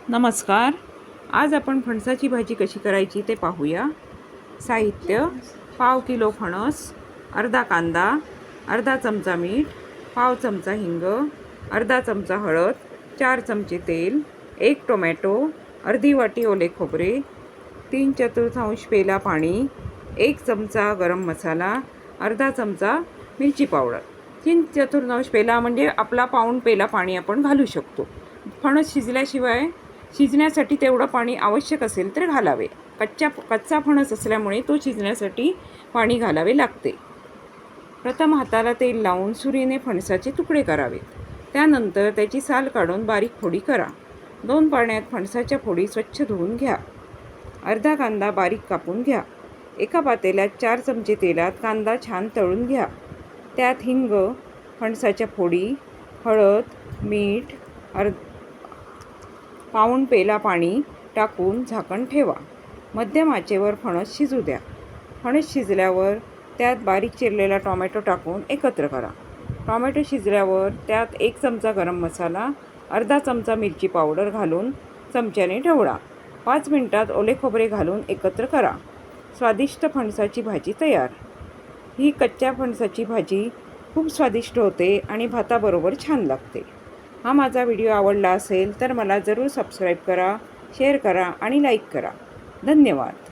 नमस्कार. आज आपण फणसाची भाजी कशी करायची ते पाहूया. साहित्य: पाव किलो फणस, अर्धा कांदा, अर्धा चमचा मीठ, पाव चमचा हिंग, अर्धा चमचा हळद, 4 चमचे तेल, 1 टोमॅटो, अर्धी वाटी ओले खोबरे, 3/4 पेला पाणी, 1 चमचा गरम मसाला, अर्धा चमचा मिरची पावडर. 3/4 पेला म्हणजे आपला पाऊण पेला पाणी आपण घालू शकतो. फणस शिजण्यासाठी तेवढं पाणी आवश्यक असेल तर घालावे. कच्चा फणस असल्यामुळे तो शिजण्यासाठी पाणी घालावे लागते. प्रथम हाताला तेल लावून सुरीने फणसाचे तुकडे करावेत. त्यानंतर त्याची साल काढून बारीक फोडी करा. 2 पाण्यात फणसाच्या फोडी स्वच्छ धुवून घ्या. अर्धा कांदा बारीक कापून घ्या. एका पातेल्यात 4 चमचे तेलात कांदा छान तळून घ्या. त्यात हिंग, फणसाच्या फोडी, हळद, मीठ, पाऊण पेला पाणी टाकून झाकण ठेवा. मध्यम आचेवर फणस शिजू द्या. फणस शिजल्यावर त्यात बारीक चिरलेला टोमॅटो टाकून एकत्र करा. टोमॅटो शिजल्यावर त्यात 1 चमचा गरम मसाला, अर्धा चमचा मिरची पावडर घालून चमच्याने ढवळा. 5 मिनिटात ओले खोबरे घालून एकत्र करा. स्वादिष्ट फणसाची भाजी तयार. ही कच्च्या फणसाची भाजी खूप स्वादिष्ट होते आणि भाताबरोबर छान लागते. हा माझा व्हिडिओ आवडला असेल तर मला जरूर सबस्क्राईब करा, शेअर करा आणि लाईक करा. धन्यवाद.